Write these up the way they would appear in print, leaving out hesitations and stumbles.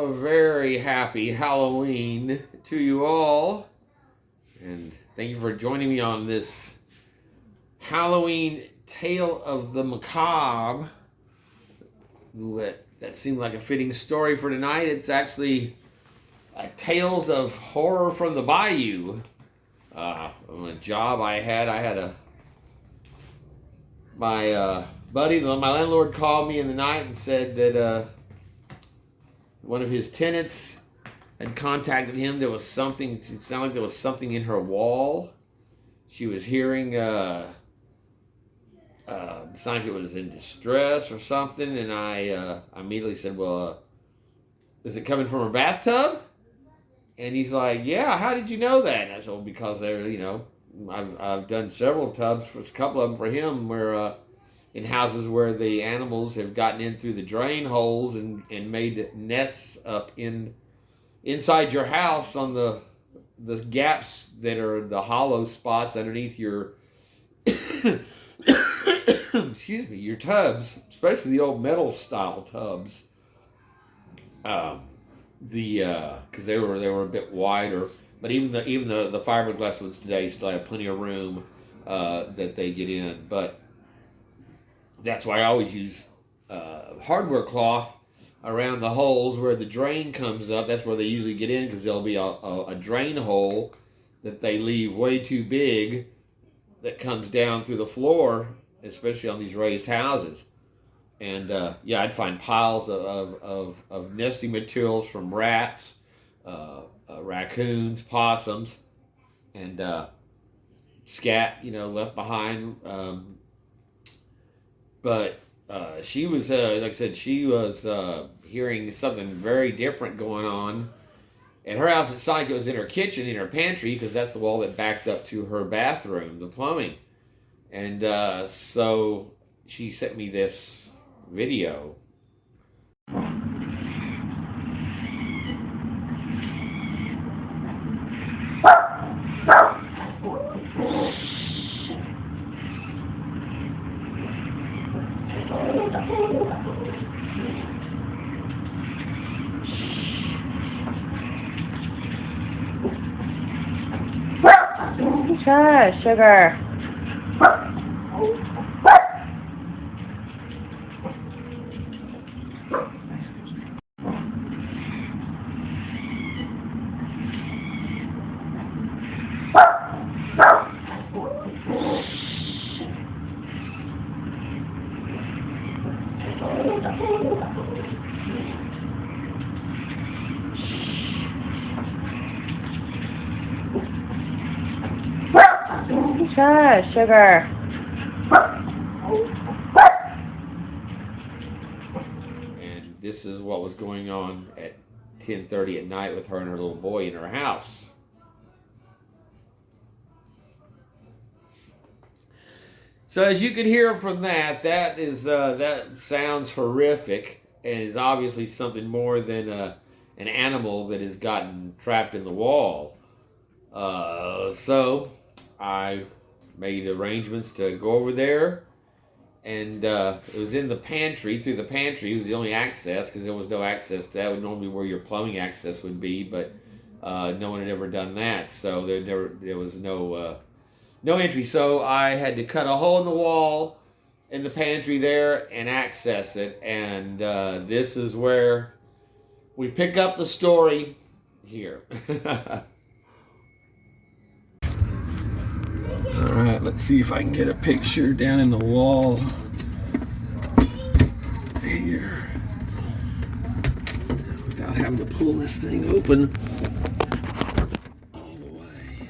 a very happy Halloween to you all. And thank you for joining me on this Halloween Tale of the Macabre. That seemed like a fitting story for tonight. It's actually Tales of Horror from the Bayou. A job I had my buddy, my landlord, called me in the night and said that one of his tenants had contacted him. There was something. It sounded like there was something in her wall. She was hearing. It sounded like it was in distress or something, and I immediately said, "Well, is it coming from her bathtub?" And he's like, "Yeah. How did you know that?" And I said, "Well, because they're, I've done several tubs, for a couple of them for him, where in houses where the animals have gotten in through the drain holes and made nests up inside your house on the gaps that are the hollow spots underneath your excuse me, your tubs, especially the old metal style tubs. Because they were a bit wider, but even the fiberglass ones today still have plenty of room that they get in. But that's why I always use hardware cloth around the holes where the drain comes up. That's where they usually get in, because there'll be a drain hole that they leave way too big that comes down through the floor, especially on these raised houses. And I'd find piles of nesting materials from rats, raccoons, possums, and scat, left behind. But she was, like I said, she was hearing something very different going on at her house. It sounded like it was in her kitchen, in her pantry, because that's the wall that backed up to her bathroom, the plumbing. And so she sent me this video. Shush, sugar. Shush, sugar. And this is what was going on at 10:30 at night with her and her little boy in her house. So as you can hear from that sounds horrific, and is obviously something more than an animal that has gotten trapped in the wall. So I made arrangements to go over there, and it was in the pantry. Through the pantry, it was the only access, because there was no access to that. Would normally where your plumbing access would be, but no one had ever done that, so there was no entry. So I had to cut a hole in the wall in the pantry there and access it, and this is where we pick up the story here. Alright, let's see if I can get a picture down in the wall here without having to pull this thing open all the way.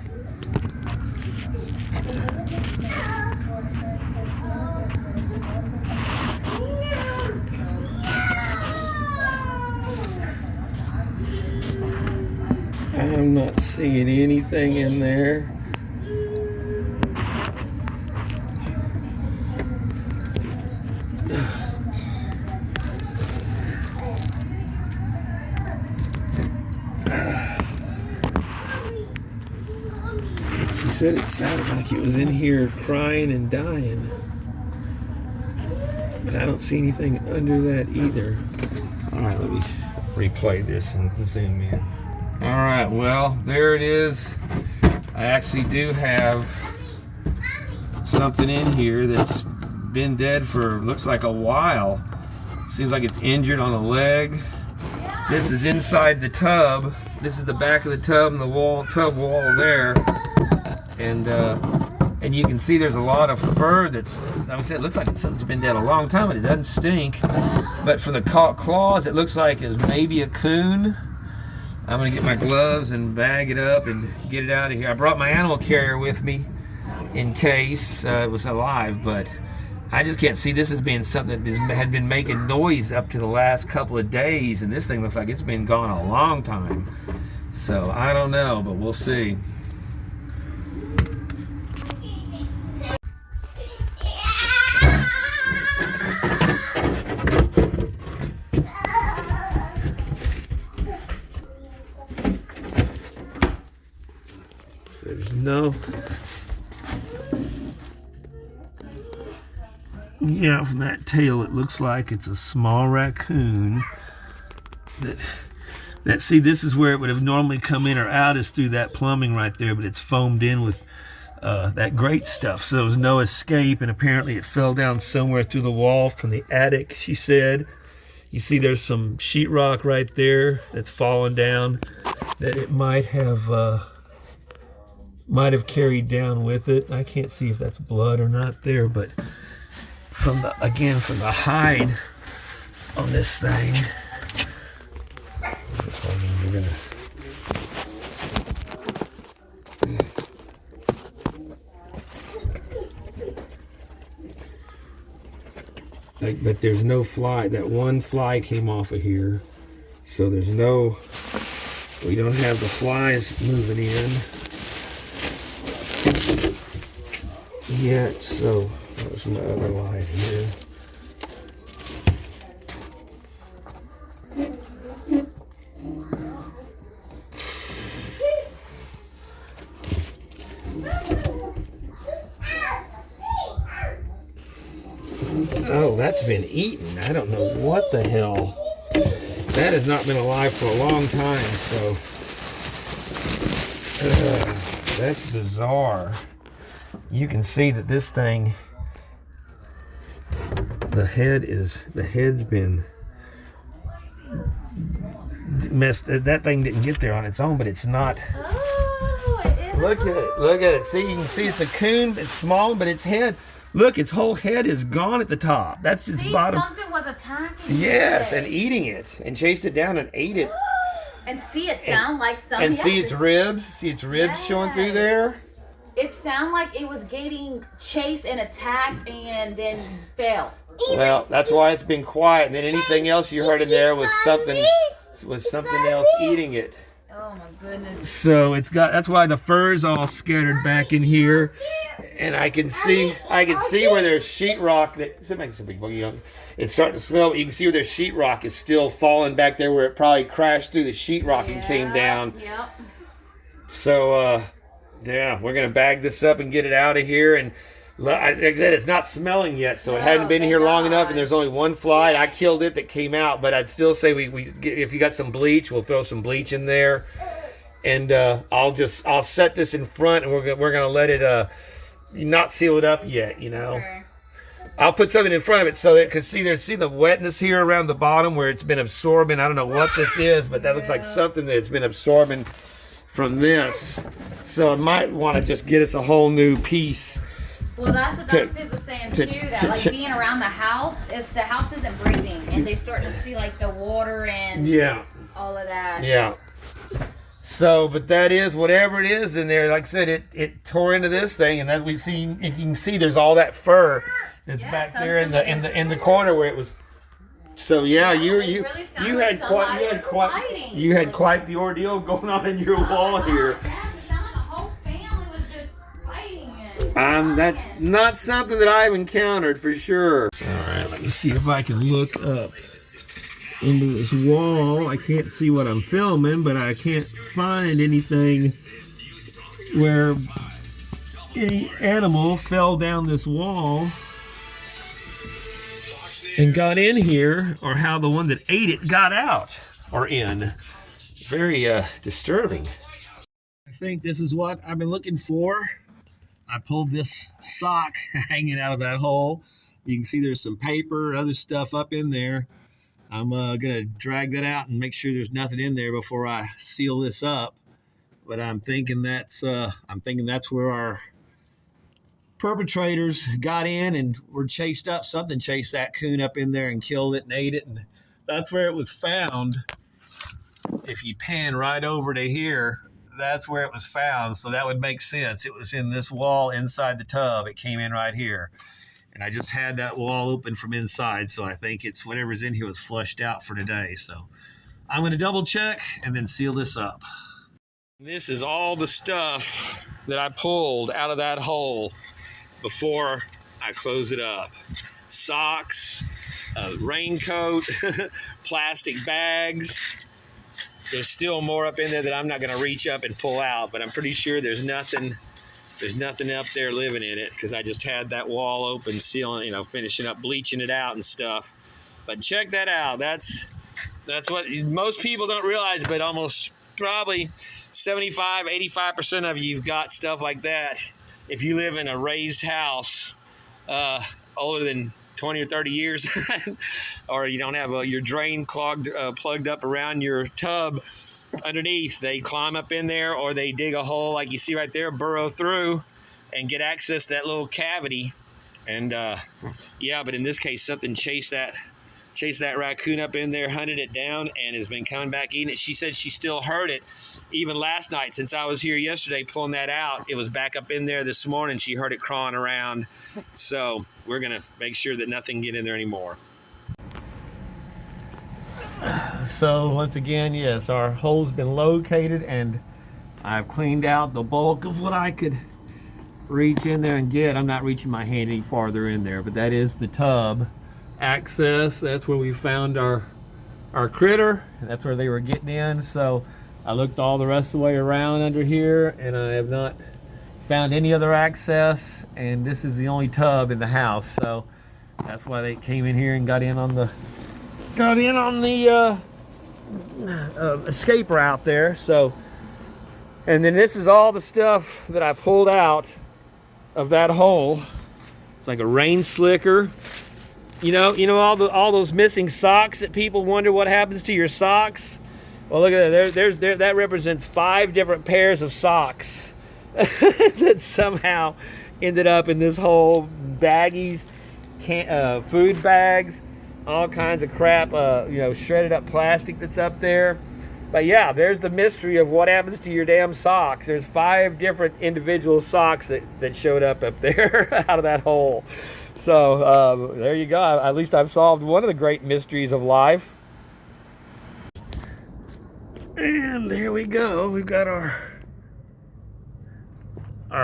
I'm not seeing anything in there. Said it sounded like it was in here crying and dying, but I don't see anything under that either. All right, let me replay this and zoom in. All right, well, there it is. I actually do have something in here that's been dead for, looks like a while. Seems like it's injured on a leg. This is inside the tub. This is the back of the tub and the wall, tub wall there. And you can see there's a lot of fur that's, like I said, it looks like something's been dead a long time, and it doesn't stink. But from the claws, it looks like it's maybe a coon. I'm gonna get my gloves and bag it up and get it out of here. I brought my animal carrier with me in case it was alive, but I just can't see this as being something that had been making noise up to the last couple of days, and this thing looks like it's been gone a long time. So I don't know, but we'll see. There's no. Yeah, from that tail, it looks like it's a small raccoon. See, this is where it would have normally come in or out, is through that plumbing right there, but it's foamed in with that grate stuff, so there was no escape, and apparently it fell down somewhere through the wall from the attic, she said. You see there's some sheetrock right there that's fallen down that it might have carried down with it. I can't see if that's blood or not there, but from the hide on this thing, but there's no fly. That one fly came off of here, so we don't have the flies moving in yet. So there's my other light here. Oh, that's been eaten. I don't know what the hell. That has not been alive for a long time, so that's bizarre. You can see that this thing, the head's been messed. That thing didn't get there on its own, but it's not. Oh, it is. Look at it. See, you can see it's a coon. It's small, but its head. Look, its whole head is gone at the top. That's its bottom. Something was attacking Yes, it. and eating it, and chased it down and ate it. And see it sound like something. And see its ribs. See its ribs showing through there. It sounded like it was getting chased and attacked and then fell. Well, that's why it's been quiet. And then anything else you heard in there was something else eating it. Oh my goodness. So that's why the fur's all scattered back in here. And I can see where there's sheetrock it's starting to smell, but you can see where there's sheetrock is still falling back there, where it probably crashed through the sheetrock and came down. Yep. So yeah, we're gonna bag this up and get it out of here. And like I said, it's not smelling yet, so it hadn't been here long enough, and there's only one fly. I killed it that came out, but I'd still say if you got some bleach, we'll throw some bleach in there, and I'll set this in front, and we're gonna let it not seal it up yet, you know. Okay. I'll put something in front of it so that, because see the wetness here around the bottom where it's been absorbing. I don't know what this is, but that looks like something that's been absorbing from this. So I might want to just get us a whole new piece. Well, that's what Dr. Pitt was saying too. That being around the house, the house isn't breathing, and they start to see like the water and all of that. Yeah. So, but that is whatever it is in there. Like I said, it tore into this thing, and as you can see, there's all that fur that's back there in the corner where it was. So yeah, you had quite the ordeal going on in your wall here. That's not something that I've encountered for sure. All right, let me see if I can look up into this wall. I can't see what I'm filming, but I can't find anything where any animal fell down this wall and got in here, or how the one that ate it got out. are in. Very disturbing. I think this is what I've been looking for. I pulled this sock hanging out of that hole. You can see there's some paper, other stuff up in there. I'm gonna drag that out and make sure there's nothing in there before I seal this up. But I'm thinking that's where our perpetrators got in and were chased up. Something chased that coon up in there and killed it and ate it, and that's where it was found. If you pan right over to here, that's where it was found. So that would make sense. It was in this wall inside the tub. It came in right here. And I just had that wall open from inside. So I think it's whatever's in here was flushed out for today. So I'm going to double check and then seal this up. This is all the stuff that I pulled out of that hole before I close it up. Socks, a raincoat, plastic bags. There's still more up in there that I'm not going to reach up and pull out, but I'm pretty sure there's nothing up there living in it because I just had that wall open, sealing, finishing up, bleaching it out and stuff. But check that out. That's what most people don't realize, but almost probably 75, 85% of you've got stuff like that. If you live in a raised house older than 20 or 30 years, or you don't have your drain plugged up around your tub underneath, they climb up in there, or they dig a hole like you see right there, burrow through and get access to that little cavity. And but in this case, something chased that raccoon up in there, hunted it down, and has been coming back eating it. She said she still heard it even last night. Since I was here yesterday pulling that out, it was back up in there this morning. She heard it crawling around. So we're going to make sure that nothing get in there anymore. So once again, yes, our hole's been located, and I've cleaned out the bulk of what I could reach in there and get. I'm not reaching my hand any farther in there, but that is the tub access. That's where we found our critter. That's where they were getting in. So I looked all the rest of the way around under here, and I have not found any other access, and this is the only tub in the house. So that's why they came in here and got in on the escape route there. So, and then this is all the stuff that I pulled out of that hole. It's like a rain slicker. You know all those missing socks that people wonder what happens to your socks. Well, look at that. That represents 5 different pairs of socks that somehow ended up in this hole. Baggies, food bags, all kinds of crap. Shredded up plastic that's up there. But yeah, there's the mystery of what happens to your damn socks. There's 5 different individual socks that showed up there out of that hole. So there you go. At least I've solved one of the great mysteries of life. And here we go. We've got our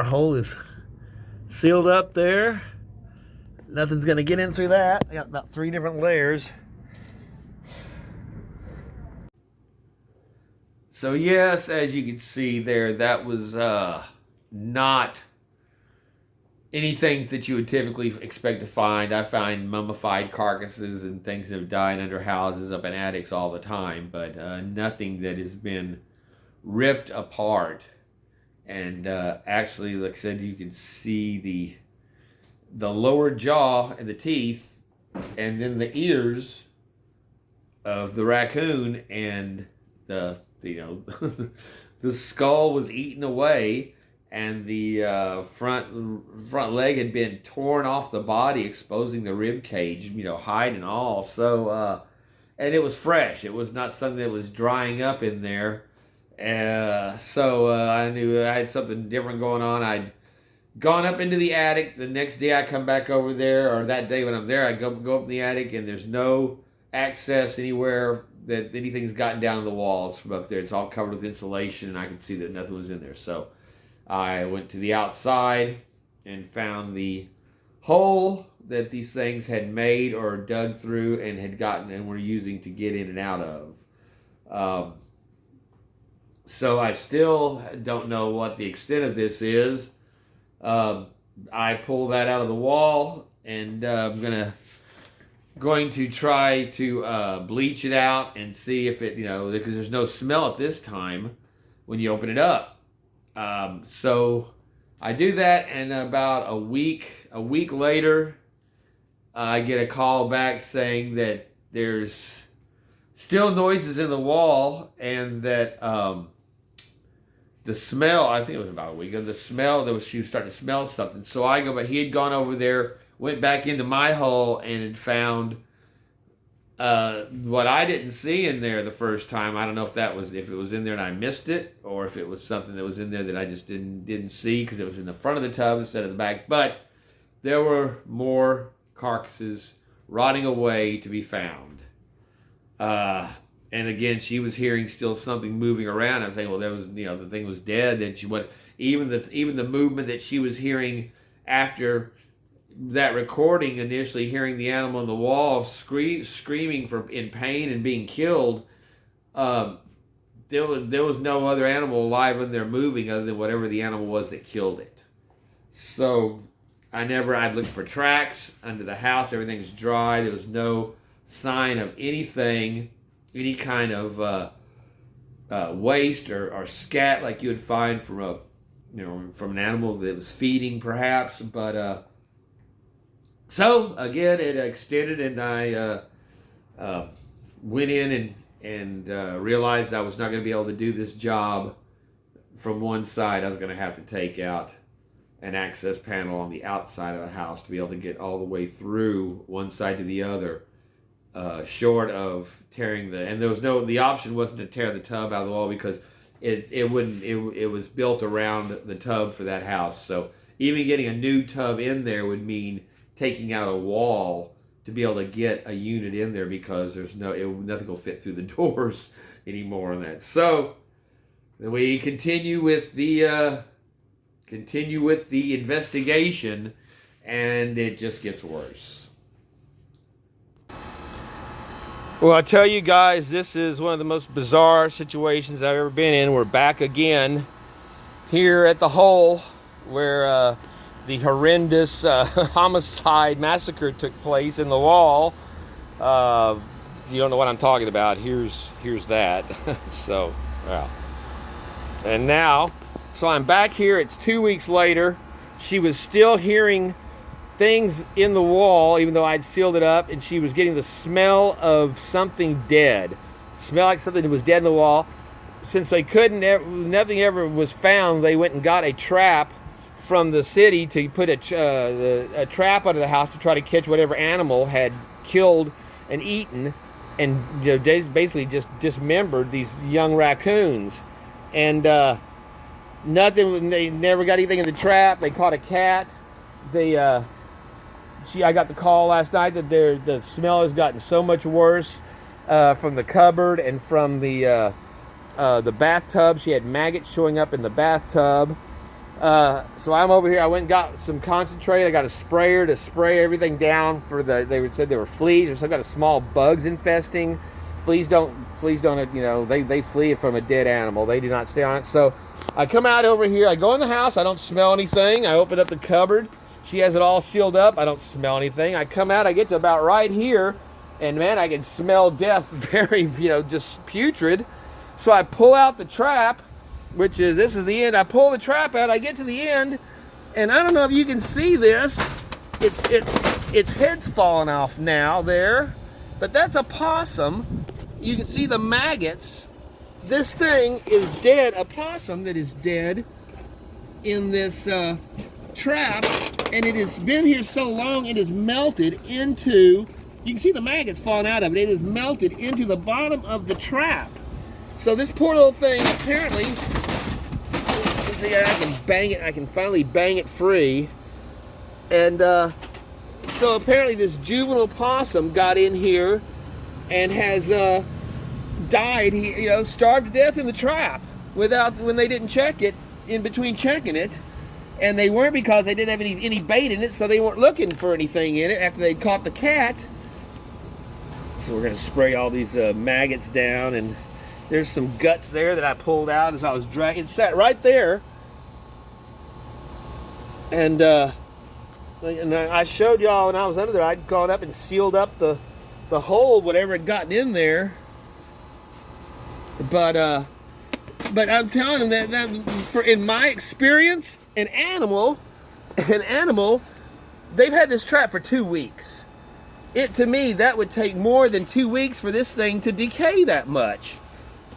hole is sealed up there. Nothing's going to get in through that. I got about 3 different layers. So yes, as you can see there, that was not anything that you would typically expect to find. I find mummified carcasses and things that have died under houses up in attics all the time, but nothing that has been ripped apart. And actually, like I said, you can see the lower jaw and the teeth, and then the ears of the raccoon, and the skull was eaten away. And the front leg had been torn off the body, exposing the rib cage, hide and all. So, and it was fresh. It was not something that was drying up in there. So I knew I had something different going on. I'd gone up into the attic. The next day I come back over there, or that day when I'm there, I go up in the attic, and there's no access anywhere that anything's gotten down the walls from up there. It's all covered with insulation, and I could see that nothing was in there. So I went to the outside and found the hole that these things had made or dug through and had gotten and were using to get in and out of. So I still don't know what the extent of this is. I pulled that out of the wall, and I'm going to going to try to bleach it out and see if it, because there's no smell at this time when you open it up. So I do that, and about a week later, I get a call back saying that there's still noises in the wall, and that the smell, I think it was about a week, of the smell, she was starting to smell something. So I go, but he had gone over there, went back into my hole, and had found what I didn't see in there the first time. I don't know if it was in there and I missed it, or if it was something that was in there that I just didn't see because it was in the front of the tub instead of the back. But there were more carcasses rotting away to be found. And again, she was hearing still something moving around. I'm saying, well, there was, the thing was dead. Then even the movement that she was hearing after that recording, initially hearing the animal on the wall screaming in pain and being killed, there was no other animal alive in there moving other than whatever the animal was that killed it. So I'd looked for tracks under the house. Everything's dry. There was no sign of anything, any kind of waste or scat like you would find from from an animal that was feeding, perhaps. But so again, it extended, and I went in and realized I was not going to be able to do this job from one side. I was going to have to take out an access panel on the outside of the house to be able to get all the way through one side to the other, short of tearing and the option wasn't to tear the tub out of the wall, because it was built around the tub for that house. So even getting a new tub in there would mean taking out a wall to be able to get a unit in there, because nothing will fit through the doors anymore on that. So then we continue with the investigation, and it just gets worse. Well, I tell you guys, this is one of the most bizarre situations I've ever been in. We're back again here at the hole where the horrendous homicide massacre took place in the wall. You don't know what I'm talking about. Here's that. So, well. And now, so I'm back here. It's 2 weeks later. She was still hearing things in the wall, even though I'd sealed it up, and she was getting the smell of something dead. Smell like something that was dead in the wall. Since nothing ever was found, they went and got a trap from the city to put a trap under the house to try to catch whatever animal had killed and eaten, and basically just dismembered these young raccoons. And nothing. They never got anything in the trap. They caught a cat. I got the call last night that the smell has gotten so much worse from the cupboard and from the bathtub. She had maggots showing up in the bathtub. So I'm over here. I went and got some concentrate. I got a sprayer to spray everything down they said there were fleas. There's some kind of small bugs infesting. Fleas don't, they flee from a dead animal. They do not stay on it. So I come out over here. I go in the house. I don't smell anything. I open up the cupboard. She has it all sealed up. I don't smell anything. I come out. I get to about right here, and man, I can smell death very, just putrid. So I pull out the trap, this is the end. I pull the trap out. I get to the end, and I don't know if you can see this. Its head's falling off now there, but that's a possum. You can see the maggots. This thing is dead. A possum that is dead in this trap, and it has been here so long it is melted into. You can see the maggots falling out of it. It is melted into the bottom of the trap. So this poor little thing, apparently, let's see, I can bang it. I can finally bang it free. And so apparently this juvenile possum got in here and has died. He, starved to death in the trap when they didn't check it, in between checking it. And they weren't, because they didn't have any bait in it, so they weren't looking for anything in it after they'd caught the cat. So we're going to spray all these maggots down, and there's some guts there that I pulled out as I was dragging. It sat right there. And I showed y'all when I was under there, I'd gone up and sealed up the the hole, whatever had gotten in there. But I'm telling them that in my experience, an animal, they've had this trap for 2 weeks. To me, that would take more than 2 weeks for this thing to decay that much.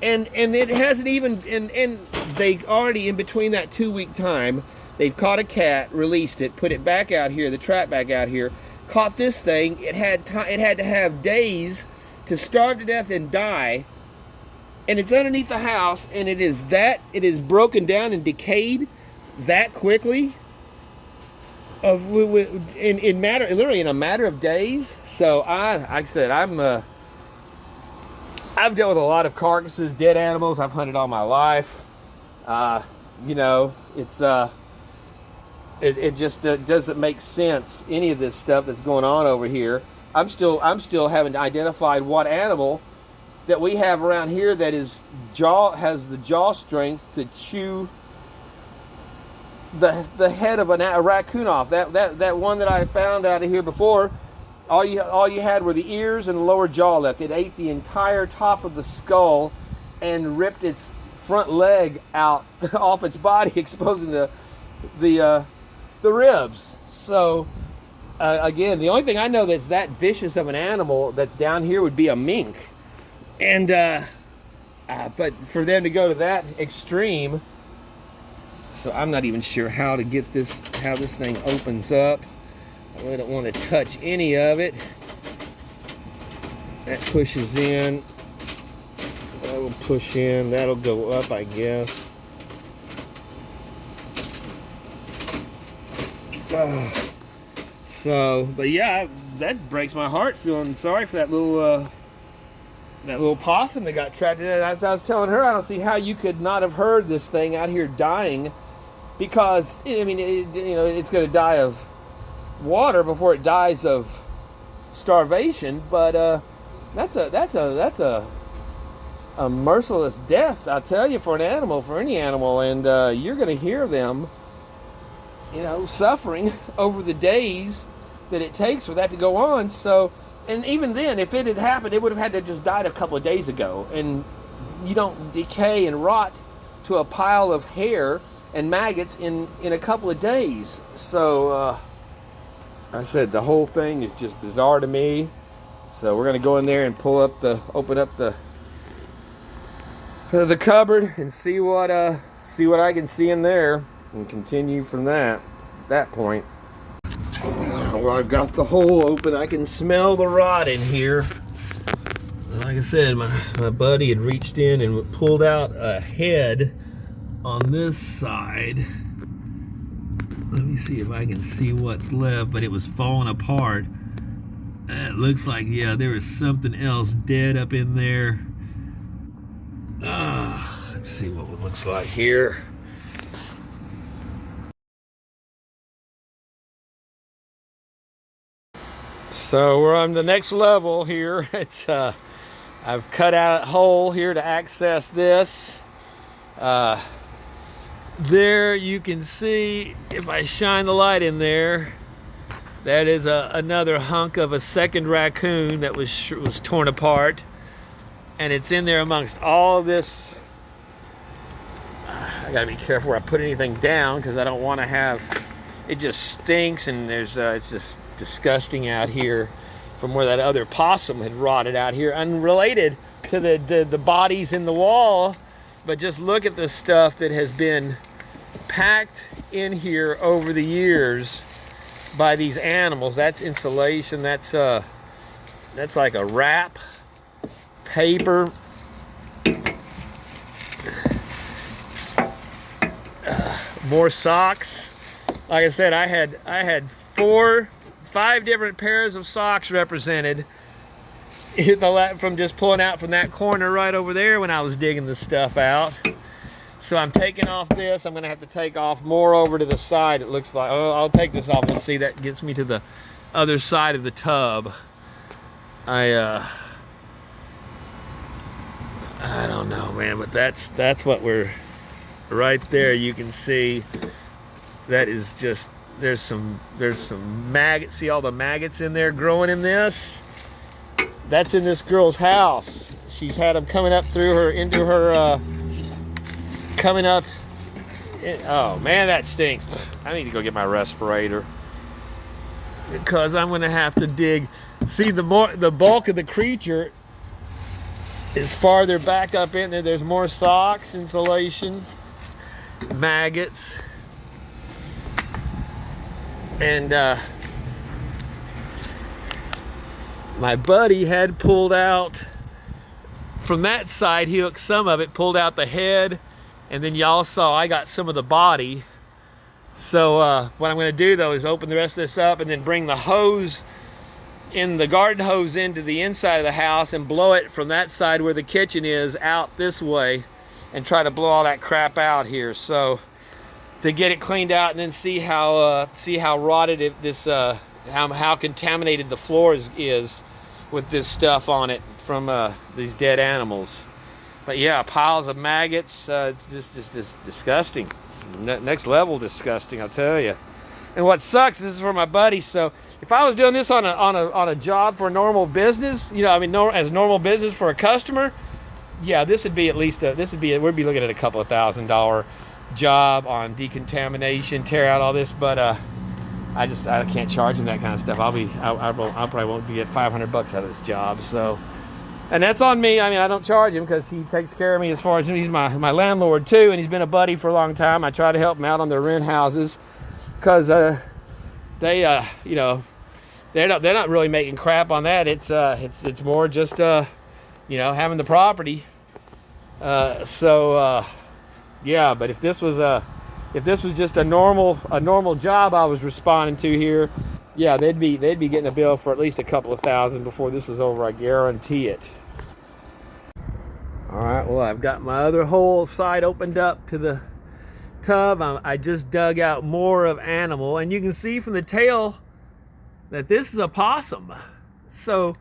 And it hasn't even, and they already, in between that 2 week time, they've caught a cat, released it, put it back out here, the trap back out here, caught this thing. It had to have days to starve to death and die. And it's underneath the house, and it is broken down and decayed that quickly. Literally in a matter of days. So like I said, I've dealt with a lot of carcasses, dead animals. I've hunted all my life. It just doesn't make sense, any of this stuff that's going on over here. I'm still haven't identified what animal that we have around here that has the jaw strength to chew the head of a raccoon off. That one that I found out of here before, all you had were the ears and the lower jaw left. It ate the entire top of the skull and ripped its front leg out off its body, exposing the ribs. So again, the only thing I know that's that vicious of an animal that's down here would be a mink. And but for them to go to that extreme, so I'm not even sure how this thing opens up. I really don't want to touch any of it. That pushes in. That will push in. That'll go up, I guess. But yeah, that breaks my heart, feeling sorry for that little possum that got trapped in it. As I was telling her, I don't see how you could not have heard this thing out here dying, because it's going to die of water before it dies of starvation. But that's a merciless death, I'll tell you, for any animal, and you're going to hear them, suffering over the days that it takes for that to go on. So, and even then, if it had happened, it would have had to just died a couple of days ago. And you don't decay and rot to a pile of hair and maggots in a couple of days. So, I said the whole thing is just bizarre to me. So we're gonna go in there and open up the cupboard and see what I can see in there, and continue from that point. Well, I've got the hole open. I can smell the rot in here. Like I said, my buddy had reached in and pulled out a head on this side. Let me see if I can see what's left, but it was falling apart. It looks like, yeah, there is something else dead up in there. Let's see what it looks like here. So we're on the next level here. It's I've cut out a hole here to access this. There you can see, if I shine the light in there, that is another hunk of a second raccoon that was torn apart, and it's in there amongst all of this. I gotta be careful where I put anything down, because I don't want to have it just stinks, and it's just disgusting out here from where that other possum had rotted out here, unrelated to the bodies in the wall. But just look at the stuff that has been packed in here over the years by these animals. That's insulation. That's like a wrap, paper. More socks. Like I said, I had 5 different pairs of socks represented from just pulling out from that corner right over there when I was digging this stuff out. So I'm taking off this. I'm gonna have to take off more over to the side. It looks like, I'll take this off. Let's see, that gets me to the other side of the tub. I don't know, man, but that's what we're right there. You can see that is just, there's some maggots. See all the maggots in there growing in this? that's in this girl's house. She's had them coming up through her, into her, coming up. Oh man, that stinks. I need to go get my respirator because I'm gonna have to dig. See, the bulk of the creature is farther back up in there. There's more socks, insulation, maggots, and my buddy had pulled out from that side. He hooked some of it, pulled out the head, and then y'all saw I got some of the body. So what I'm going to do though is open the rest of this up and then bring the hose, the garden hose, into the inside of the house and blow it from that side where the kitchen is out this way, and try to blow all that crap out here. So to get it cleaned out and then see how rotted how contaminated the floor is with this stuff on it from these dead animals. But yeah, piles of maggots. It's just disgusting. Next level disgusting, I'll tell you. And what sucks, this is for my buddy. So if I was doing this on a job for a normal business, you know, I mean, as normal business for a customer, yeah, this would be at least we'd be looking at a couple of $1,000 job on decontamination, tear out all this. But I can't charge him that kind of stuff. I probably won't be at $500 out of this job. So, and that's on me. I mean, I don't charge him because he takes care of me as far as he's my landlord too, and he's been a buddy for a long time. I try to help him out on their rent houses because they you know, they're not really making crap on that. It's more just you know, having the property. Yeah, but if this was just a normal job I was responding to here, yeah, they'd be getting a bill for at least a couple of $1,000 before this was over. I guarantee it. All right, well, I've got my other whole side opened up to the tub. I just dug out more of animal, and you can see from the tail that this is a possum. So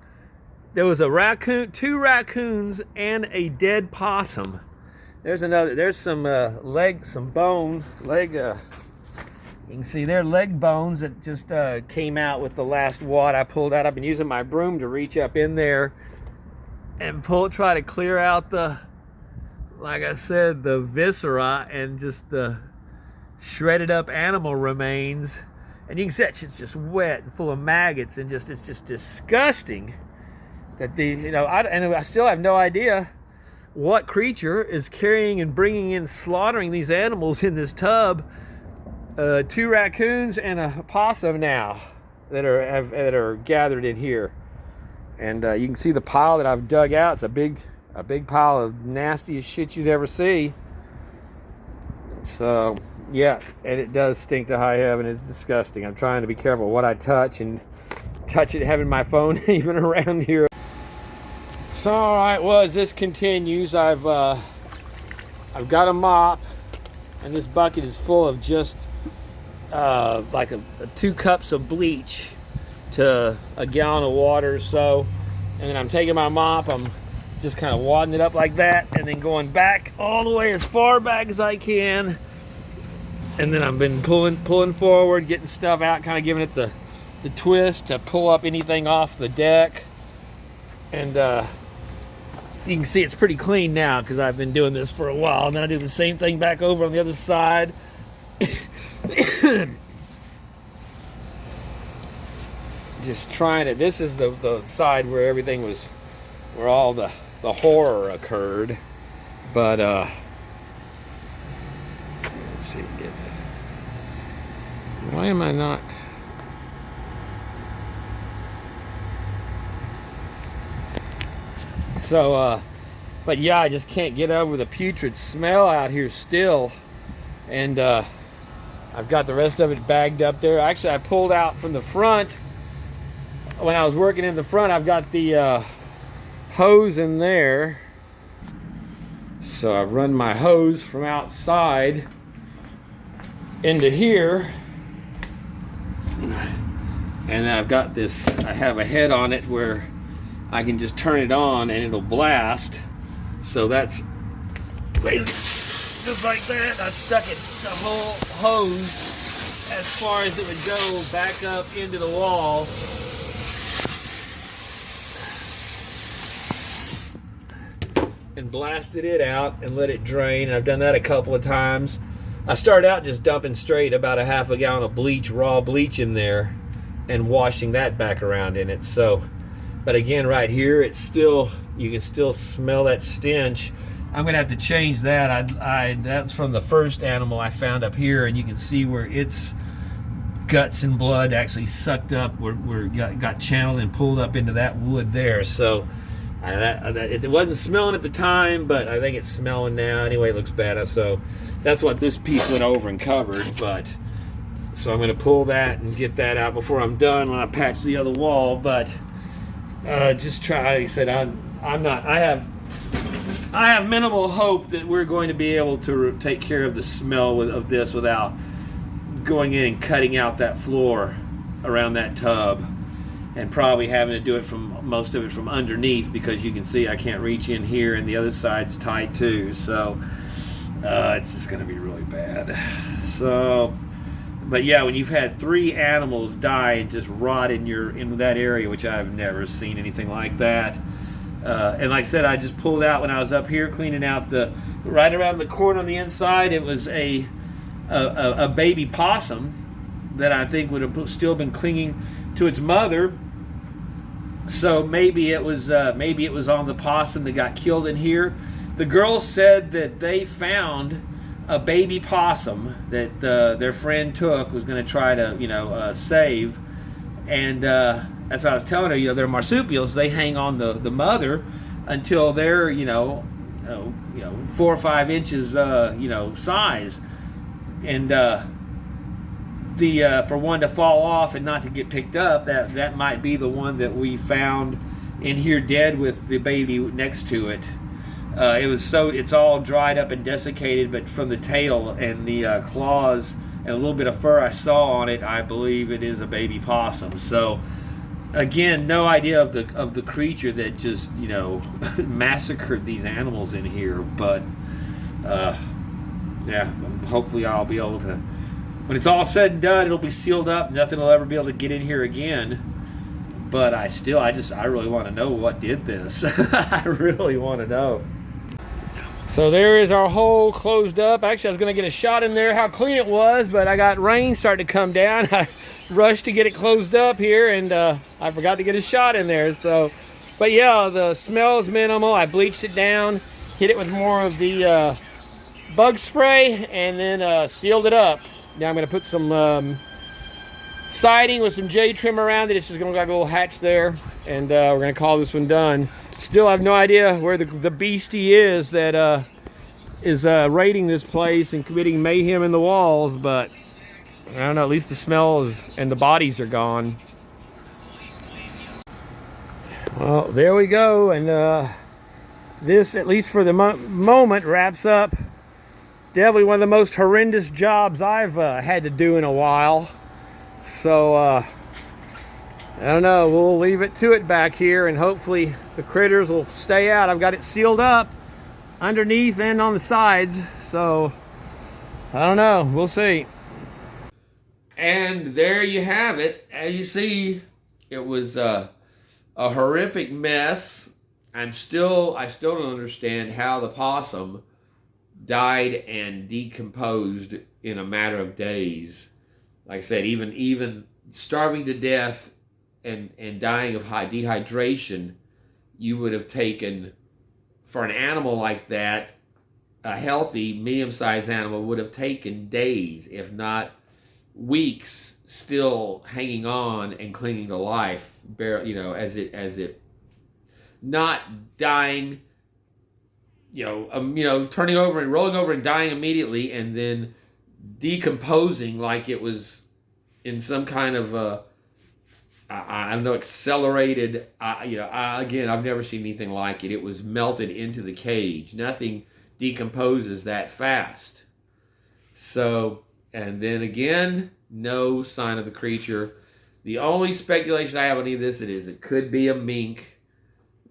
there was a raccoon, 2 raccoons, and a dead possum. There's some bone, you can see they're leg bones that just came out with the last wad I pulled out. I've been using my broom to reach up in there and try to clear out like I said, the viscera and just the shredded up animal remains. And you can see that shit's just wet and full of maggots, and it's just disgusting that I still have no idea what creature is carrying and bringing in, slaughtering these animals in this tub. 2 raccoons and a possum now that are gathered in here, and you can see the pile that I've dug out. It's a big pile of nastiest shit you'd ever see. So yeah, and it does stink to high heaven. It's disgusting. I'm trying to be careful what I touch and having my phone even around here. So all right, well, as this continues, I've got a mop, and this bucket is full of just like 2 cups of bleach to a gallon of water or so. And then I'm taking my mop, I'm just kind of wadding it up like that, and then going back all the way as far back as I can. And then I've been pulling forward, getting stuff out, kind of giving it the twist to pull up anything off the deck. And you can see it's pretty clean now because I've been doing this for a while. And then I do the same thing back over on the other side. Just trying to, this is the side where everything was, where all the horror occurred. But let's see, why am I not? So but yeah, I just can't get over the putrid smell out here still. And I've got the rest of it bagged up there. Actually, I pulled out from the front. When I was working in the front, I've got the hose in there. So I've run my hose from outside into here. And I've got this, I have a head on it where I can just turn it on and it'll blast. So that's just like that. I stuck it, the whole hose, as far as it would go back up into the wall. and blasted it out and let it drain. And I've done that a couple of times. I started out just dumping straight about a half a gallon of bleach, raw bleach in there, and washing that back around in it. So, but again, right here, it's still, you can still smell that stench. I'm gonna have to change that. That's from the first animal I found up here, and you can see where its guts and blood actually sucked up, got channeled and pulled up into that wood there. So it wasn't smelling at the time, but I think it's smelling now. Anyway, it looks better. So that's what this piece went over and covered. But so I'm going to pull that and get that out before I'm done when I patch the other wall. But just try. Like I said, I have minimal hope that we're going to be able to take care of the smell of this without going in and cutting out that floor around that tub, and probably having to do it from most of it from underneath, because you can see I can't reach in here and the other side's tight too. So it's just going to be really bad. So, but yeah, when you've had 3 animals die and just rot in that area, which I've never seen anything like that. And like I said, I just pulled out when I was up here cleaning out right around the corner on the inside. It was a baby possum that I think would have still been clinging to its mother. So maybe it was on the possum that got killed in here. The girls said that they found a baby possum that their friend was going to try to save, and that's what I was telling her. They're marsupials. They hang on the mother until they're 4 or 5 inches size. And for one to fall off and not to get picked up, that might be the one that we found in here dead with the baby next to it. It's all dried up and desiccated, but from the tail and the claws and a little bit of fur I saw on it, I believe it is a baby possum. So again, no idea of the creature that just massacred these animals in here, but yeah, hopefully I'll be able to, when it's all said and done, it'll be sealed up. Nothing will ever be able to get in here again. But I really want to know what did this. I really want to know. So there is our hole closed up. Actually, I was going to get a shot in there how clean it was, but I got rain starting to come down. I rushed to get it closed up here, and I forgot to get a shot in there. So, but yeah, the smell is minimal. I bleached it down, hit it with more of the bug spray, and then sealed it up. Now I'm going to put some siding with some J trim around it. It's just going to got a little hatch there, and we're going to call this one done. Still have no idea where the beastie is that is raiding this place and committing mayhem in the walls, but I don't know, at least the smell and the bodies are gone. Well, there we go, and this, at least for the moment, wraps up definitely one of the most horrendous jobs I've had to do in a while. So I don't know, we'll leave it to it back here, and hopefully the critters will stay out. I've got it sealed up underneath and on the sides, so I don't know, we'll see. And there you have it. As you see, it was a horrific mess. I still don't understand how the possum died and decomposed in a matter of days. Like I said, even starving to death and dying of high dehydration, you would have taken, for an animal like that, a healthy, medium-sized animal would have taken days, if not weeks, still hanging on and clinging to life, as it not dying, turning over and rolling over and dying immediately, and then decomposing like it was in some kind of I don't know, accelerated. Again, I've never seen anything like it. It was melted into the cage. Nothing decomposes that fast. So, and then again, no sign of the creature. The only speculation I have on any of this is it could be a mink.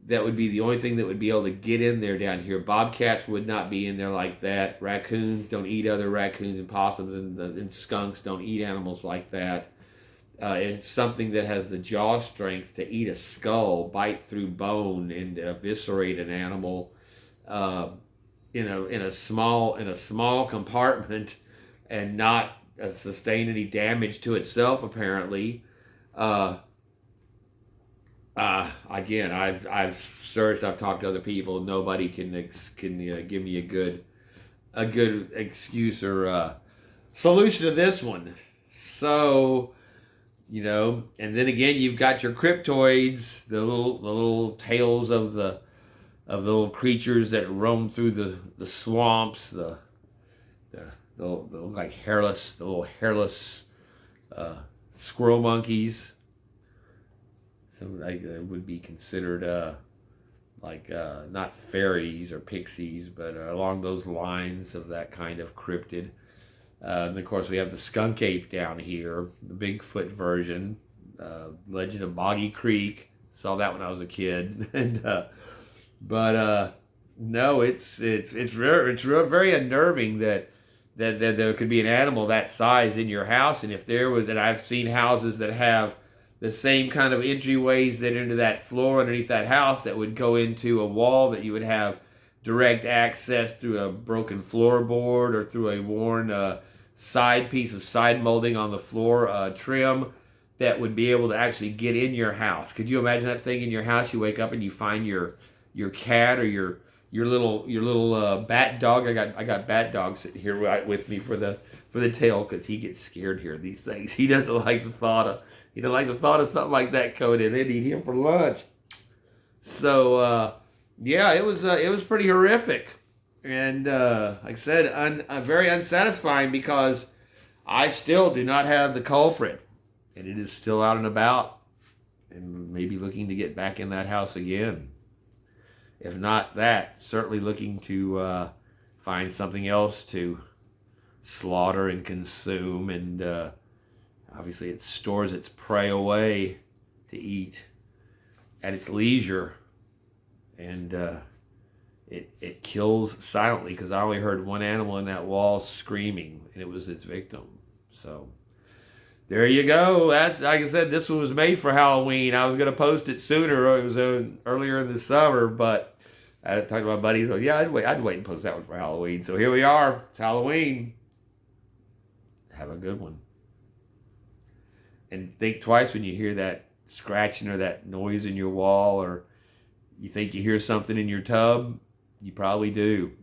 That would be the only thing that would be able to get in there down here. Bobcats would not be in there like that. Raccoons don't eat other raccoons, and possums and skunks don't eat animals like that. It's something that has the jaw strength to eat a skull, bite through bone, and eviscerate an animal. in a small compartment and not sustain any damage to itself. Apparently, again, I've searched, I've talked to other people. Nobody can give me a good excuse or solution to this one. So, and then again, you've got your cryptoids, the little tails of the little creatures that roam through the swamps, the like the little hairless squirrel monkeys. Some would be considered not fairies or pixies, but along those lines of that kind of cryptid. And of course, we have the skunk ape down here, the Bigfoot version, Legend of Boggy Creek. Saw that when I was a kid, and no, it's very unnerving that there could be an animal that size in your house, and if there was, and I've seen houses that have the same kind of entryways that into that floor underneath that house that would go into a wall that you would have direct access through a broken floorboard or through a worn side piece of side molding on the floor trim that would be able to actually get in your house. Could you imagine that thing in your house? You wake up and you find your cat or your little bat dog. I got bat dog sitting here right with me for the tail because he gets scared here. These things, he doesn't like the thought of something like that coming in. They'd eat him for lunch. So yeah, it was pretty horrific, and like I said, very unsatisfying because I still do not have the culprit, and it is still out and about, and maybe looking to get back in that house again. If not that, certainly looking to find something else to slaughter and consume, and obviously it stores its prey away to eat at its leisure, and it kills silently because I only heard one animal in that wall screaming, and it was its victim. So there you go. That's, like I said, this one was made for Halloween. I was going to post it sooner. It was earlier in the summer, but I talked to my buddies. So yeah, I'd wait and post that one for Halloween. So here we are. It's Halloween. Have a good one. And think twice when you hear that scratching or that noise in your wall, or you think you hear something in your tub. You probably do.